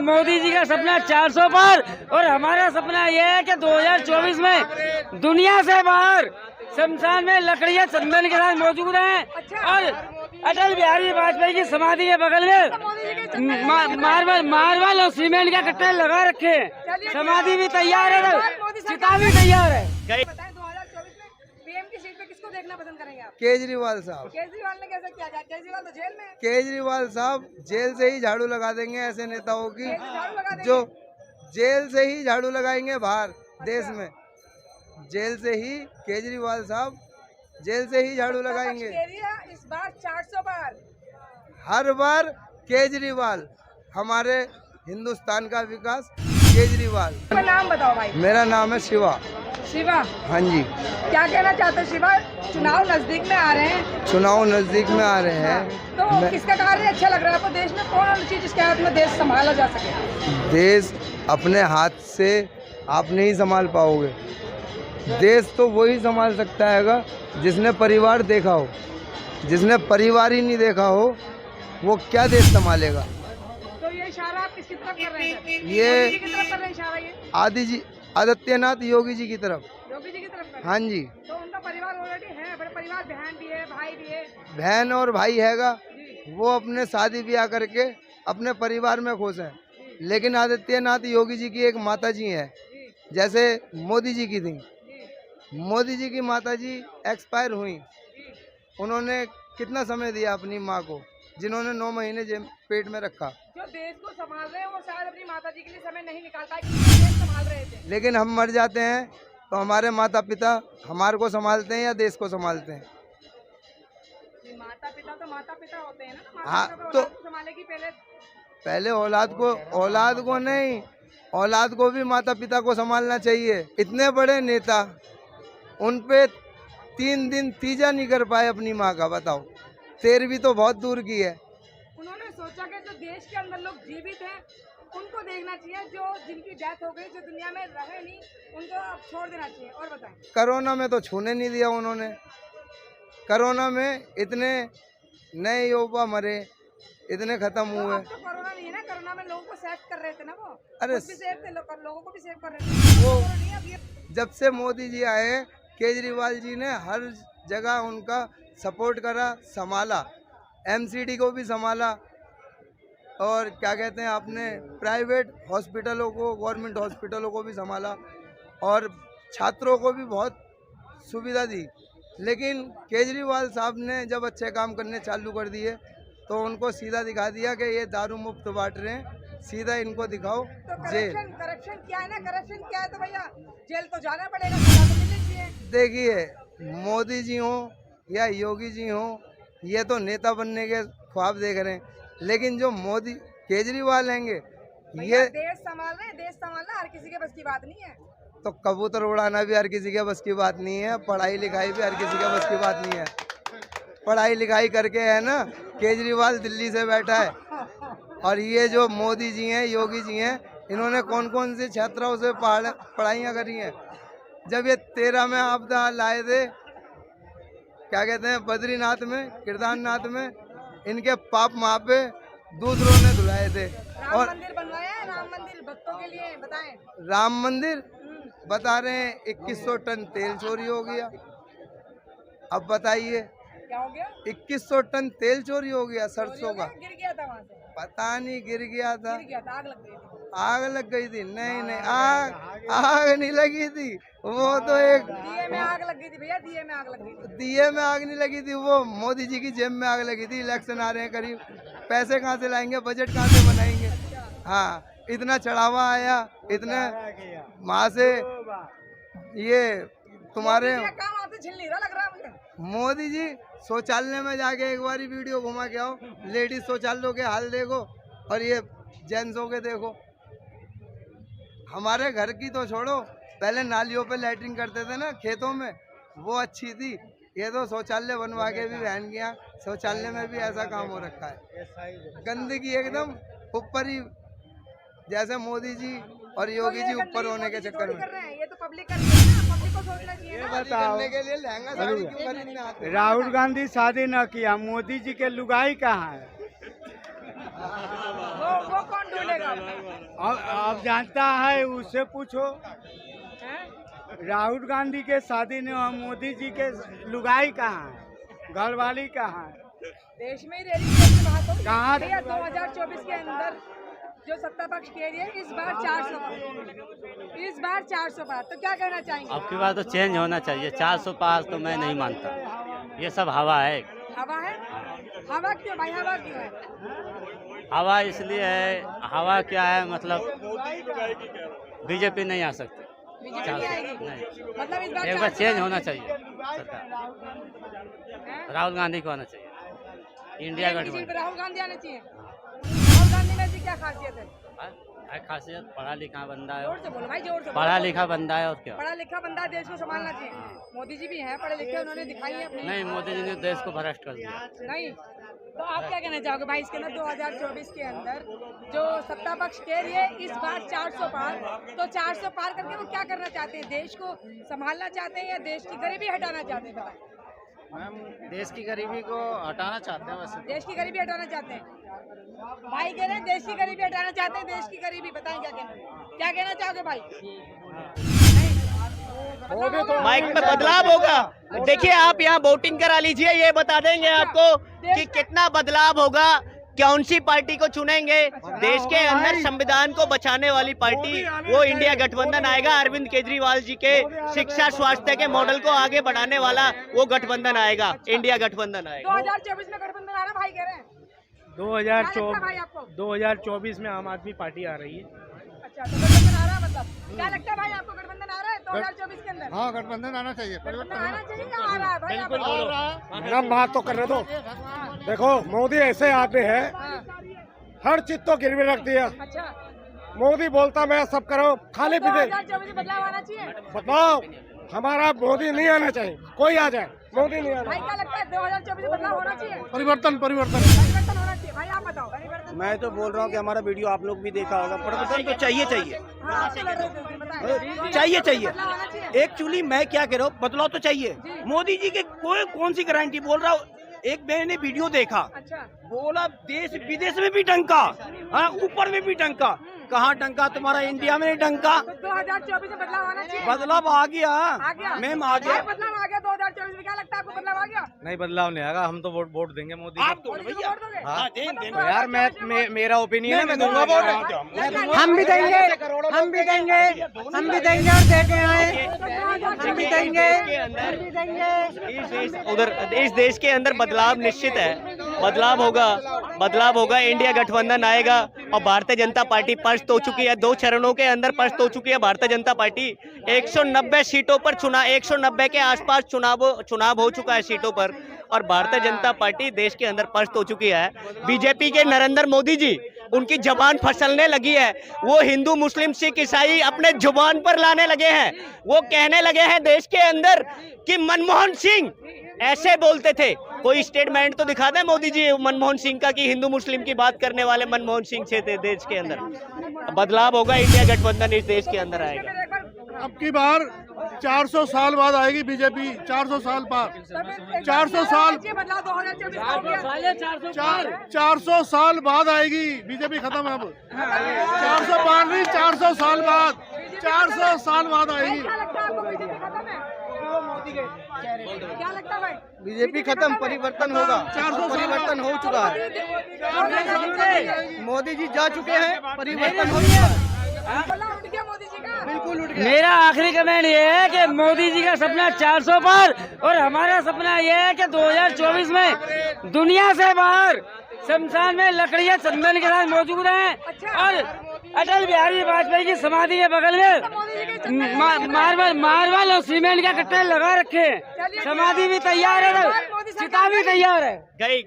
मोदी जी का सपना 400 पार और हमारा सपना यह है कि 2024 में दुनिया से बाहर शमशान में लकड़ियां चंदन के साथ मौजूद हैं और अटल बिहारी वाजपेयी की समाधि के बगल में मार्बल और सीमेंट का कट्टे लगा रखे हैं। समाधि भी तैयार है, चिता भी तैयार है। की सीट पे किसको देखना पसंद करेंगे आप? केजरीवाल साहब। केजरीवाल ने कैसे किया? केजरीवाल तो जेल में है। केजरीवाल साहब जेल से ही झाड़ू लगा देंगे ऐसे नेताओं की, जो जेल से ही झाड़ू लगाएंगे बाहर देश में। जेल से ही केजरीवाल साहब जेल से ही झाड़ू लगाएंगे। इस बार 400 बार हर बार केजरीवाल, हमारे हिंदुस्तान का विकास केजरीवाल। नाम बताओ भाई। मेरा नाम है शिवा। शिवा, हाँ जी। क्या कहना चाहते हो शिवा? चुनाव नजदीक में आ रहे हैं। चुनाव नजदीक में आ रहे हैं, तो किसका कार्य अच्छा लग रहा है आपको? देश में कौन चीज जिसके हाथ में देश संभाला जा सके? देश अपने हाथ से आप नहीं संभाल पाओगे। देश तो वही संभाल सकता है जिसने परिवार देखा हो। जिसने परिवार ही नहीं देखा हो वो क्या देश संभालेगा? तो ये इशारा आप किसकी तरफ कर रहे हैं? ये किसकी तरफ कर रहे हैं इशारा? ये आदित्यनाथ योगी जी की तरफ। योगी जी की तरफ कर रहे हैं। हाँ जी। तो उनका परिवार ऑलरेडी है, बड़े परिवार, बहन भी है, भाई भी है। बहन और भाई हैगा, वो अपने शादी ब्याह करके अपने परिवार में खुश हैं। लेकिन आदित्यनाथ योगी जी की एक माता जी है, जैसे मोदी जी की थी। मोदी जी की माता जी एक्सपायर हुई। उन्होंने कितना समय दिया अपनी माँ को, जिन्होंने 9 महीने पेट में रखा। जो देश को संभाल रहे हैं वो शायद अपनी माता जी के लिए समय नहीं निकाल पाए, देश संभाल रहे थे। लेकिन हम मर जाते हैं तो हमारे माता पिता हमारे को संभालते हैं या देश को संभालते हैं? माता पिता तो माता पिता होते हैं ना। हाँ, तो संभालेगी पहले औलाद को नहीं, औलाद को भी माता पिता को संभालना चाहिए। इतने बड़े नेता, उन पे 3 दिन तीजा नहीं कर पाए अपनी माँ का, बताओ। 13वीं तो बहुत दूर की है। उन्होंने सोचा कि जो देश के अंदर लोग जीवित हैं उनको देखना चाहिए, जो जिनकी डेथ हो गई, जो दुनिया में रहे नहीं, उनको अब छोड़ देना चाहिए। और बताएं। कोरोना में तो छूने नहीं दिया उन्होंने। कोरोना में इतने नए युवा मरे, इतने खत्म हुए। तो कोरोना नहीं है ना, कोरोना में लोगों को सेव कर रहे थे ना वो। अरे भी सेव थे, लोगों को भी सेव कर रहे थे वो। जब से मोदी जी आए, केजरीवाल जी ने हर जगह उनका सपोर्ट करा, संभाला। MCD को भी संभाला और क्या कहते हैं, आपने प्राइवेट हॉस्पिटलों को, गवर्नमेंट हॉस्पिटलों को भी संभाला और छात्रों को भी बहुत सुविधा दी। लेकिन केजरीवाल साहब ने जब अच्छे काम करने चालू कर दिए तो उनको सीधा दिखा दिया कि ये दारू मुफ्त बांट रहे हैं, सीधा इनको दिखाओ जेल। करप्शन क्या है ना, करप्शन क्या है तो भैया जेल तो जाना पड़ेगा, सजा तो मिलनी चाहिए। देखिए, मोदी जी हो या योगी जी हो, ये तो नेता बनने के ख्वाब देख रहे हैं। लेकिन जो मोदी केजरीवाल हैंगे, ये देश संभाल रहे हैं। देश संभालना हर किसी के बस की बात नहीं है। तो कबूतर उड़ाना भी हर किसी के बस की बात नहीं है, पढ़ाई लिखाई भी हर किसी के बस की बात नहीं है। पढ़ाई लिखाई करके है ना, केजरीवाल दिल्ली से बैठा है। और ये जो मोदी जी हैं, योगी जी हैं, इन्होंने कौन कौन सी छात्राओं से पढ़ाइयाँ करी हैं। जब ये 13 में आपदा लाए थे, क्या कहते हैं, बद्रीनाथ में, केदारनाथ में, इनके पाप वहाँ पे दूसरों ने धुलाए थे। और राम मंदिर बनवाया है, राम मंदिर भक्तों के लिए, बताएं। राम मंदिर बता रहे हैं 2100 टन तेल चोरी हो गया। अब बताइए, क्या हो गया? 2100 टन तेल चोरी हो गया सरसों का। गिर गया था वहाँ से। पता नहीं, गिर गया था। आग लग गई थी। आग लग गई थी? नहीं, आग नहीं लगी थी। वो तो एक दिए में आग लग गई थी भैया, दिए में आग लग गई थी। दिए में आग नहीं लगी थी, वो मोदी जी की जेब में आग लगी थी। इलेक्शन आ रहे हैं करीब, पैसे कहाँ से लाएंगे, बजट कहाँ से बनाएंगे? हाँ, इतना चढ़ावा आया, इतने वहाँ से ये तुम्हारे काम आपसे झिल नहीं रहा लग रहा है मुझे। मोदी जी शौचालय में जाके एक बारी वीडियो घुमा के आओ, लेडीज शौचालयों के हाल देखो और ये जेंट्सों के देखो। हमारे घर की तो छोड़ो, पहले नालियों पे लैट्रिन करते थे ना खेतों में, वो अच्छी थी। ये तो शौचालय बनवा के भी बहन गया, शौचालय में भी ऐसा काम हो रखा है। गंदगी एकदम ऊपर ही, जैसे मोदी जी और योगी जी ऊपर होने के चक्कर में। ये तो पब्लिक कर रही है ना, पब्लिक को सोचना चाहिए ना। बताओ, के लिए लहंगा साड़ी क्यों खरीदने आते हैं? राहुल गांधी शादी न किया, मोदी जी के लुगाई कहाँ है? वो कौन ढूंढेगा? अब जानता है उससे पूछो। हैं? राहुल गांधी के शादी में मोदी जी के लुगाई कहाँ है, घरवाली कहाँ है? देश में ही रैली करके वहाँ तो कहाँ? भैया 2024 के अंदर जो सत्ता पक्ष कह रही है इस बार 400 पार, इस बार 400 पार, तो क्या कहना चाहेंगे? अब की बार तो चेंज होना चाहिए। 400 पार तो मैं नहीं मानता, ये सब हवा है। हवा है? हवा क्यों भाई, हवा क्यों है? हवा इसलिए है, हवा क्या है मतलब बीजेपी नहीं आ सकती। बीजेपी नहीं आएगी? नहीं, मतलब इस बार एक बार 400 चेंज पार होना की- चाहिए सरकार। हैं? राहुल गांधी को आना चाहिए, इंडिया किसी गठबंधन। पे राहुल गांधी आने चाहिए। राहुल गांधी में ऐसी क्या खासियत है? है खासियत, पढ़ा लिखा बंदा जोर है, से बोलो भाई, जोर से बोलो। पढ़ा लिखा बंदा है और क्या। पढ़ा लिखा बंदा देश को संभालना चाहिए। मोदी जी भी हैं पढ़े लिखे, उन्होंने दिखाई है अपनी। नहीं, मोदी जी ने देश को भ्रष्ट कर दिया। नहीं, तो आप क्या कहना चाहोगे भाई इसके अंदर 2024 के अंदर जो सत्ता पक्ष कह रही है इस बार 400 पार, तो 400 पार करके वो क्या करना चाहते हैं? देश को संभालना चाहते हैं या देश की गरीबी हटाना चाहते हैं? बताएं। मैम देश की गरीबी को हटाना चाहते हैं वैसे। देश की गरीबी हटाना चाहते हैं भाई, कह रहे हैं देश की गरीबी हटाना चाहते हैं। देश की गरीबी बताएं क्या कहना चाहोगे भाई? माइक में बदलाव होगा। देखिए आप यहाँ वोटिंग करा लीजिए, ये बता देंगे आपको कि कितना बदलाव होगा, कौन सी पार्टी को चुनेंगे। देश के अंदर संविधान को बचाने वाली पार्टी वो इंडिया गठबंधन आएगा। अरविंद केजरीवाल जी के शिक्षा स्वास्थ्य के मॉडल को आगे बढ़ाने वाला वो गठबंधन आएगा, इंडिया गठबंधन आएगा। 2024 में गठबंधन आ रहा भाई कह रहे हैं। क्या लगता है भाई आपको? 2024 में आम आदमी पार्टी आ रही है। अच्छा, तो गठबंधन आ रहा है मतलब क्या लगता है भाई आपको? गठबंधन आ रहा है 2024 के अंदर? हाँ, गठबंधन आना चाहिए। गठबंधन आना चाहिए या आ रहा है भाई? आप मैडम बात तो करने दो। देखो मोदी ऐसे आदमी है, हाँ, हर चीज तो गिरवी रख दिया। अच्छा, मोदी बोलता मैं सब करो, खाने पीते 2024 में बदलाव आना चाहिए बताओ। हमारा मोदी नहीं आना चाहिए, कोई आ जाए, मोदी नहीं आना। भाई। क्या लगता है 2024 में बदलाव होना चाहिए? परिवर्तन परिवर्तन परिवर्तन होना चाहिए भाई, आप बताओ। परिवर्तन मैं तो बोल रहा हूँ कि हमारा वीडियो आप लोग भी देखा होगा। परिवर्तन तो चाहिए चाहिए हाँ, आप तो लड़ रहे थे, बताएं। चाहिए चाहिए। बदलाव आना चाहिए। एक्चुअली मैं क्या कह रहा हूँ, बदलाव तो चाहिए। मोदी जी के कौन सी गारंटी बोल रहा हूँ। एक मैंने वीडियो देखा, अच्छा, बोला देश विदेश में भी डंका, हाँ ऊपर में भी डंका। कहाँ डंका तुम्हारा, इंडिया में नहीं डंका। तो 2024 में बदलाव आना चाहिए। बदलाव आ गया, आ गया मैम आ गया। भाई, बदलाव आ गया 2024 में। क्या लगता है आपको, बदलाव आ गया? नहीं, बदलाव नहीं आएगा। हम तो वोट देंगे मोदी आप दो मोदी जी को भैया। वोट दोगे? हाँ, देंगे। मतलब यार मेरा ओपिनियन है, मैं दूंगा वोट। हम भी देंगे हम भी देंगे और देके आए। हम भी उधर इस देश के अंदर बदलाव निश्चित है। बदलाव होगा। इंडिया गठबंधन आएगा और भारतीय जनता पार्टी पस्त हो चुकी है। 2 चरणों के अंदर पस्त हो चुकी है भारतीय जनता पार्टी। 190 सीटों पर 190 के आसपास चुनाव हो चुका है सीटों पर, और भारतीय जनता पार्टी देश के अंदर पस्त हो चुकी है। बीजेपी के नरेंद्र मोदी जी, उनकी जबान फसलने लगी है। वो हिंदू मुस्लिम सिख ईसाई अपने जुबान पर लाने लगे हैं। वो कहने लगे हैं देश के अंदर कि मनमोहन सिंह ऐसे बोलते थे। कोई स्टेटमेंट तो दिखा दे मोदी जी मनमोहन सिंह का कि हिंदू मुस्लिम की बात करने वाले मनमोहन सिंह से थे देश के अंदर। बदलाव होगा, इंडिया गठबंधन इस देश के अंदर आएगा। अब की बार 400 साल बाद आएगी बीजेपी। 400 साल बाद 400 साल बदलाव 2024 400 साल बाद आएगी बीजेपी। खत्म है अब। 400 पार नहीं, 400 साल बाद 400 साल बाद आएगी। क्या लगता है आपको, बीजेपी खत्म है? क्या लगता है भाई? बीजेपी खत्म, परिवर्तन होगा। 400 परिवर्तन हो चुका है। है। मोदी जी जा चुके हैं, परिवर्तन हो चुका है। उठ गया मोदी जी का। बिल्कुल उठ गया। मेरा आखिरी कमेंट ये है कि मोदी जी का सपना 400 पार और हमारा सपना ये है कि 2024 में दुनिया से बाहर शमशान में लकड़ियां चंदन के साथ मौजूद हैं और अटल बिहारी वाजपेयी की समाधि के बगल में मार्बल और सीमेंट का कट्टे लगा रखे हैं। समाधि भी तैयार है, चिता भी तैयार है। गई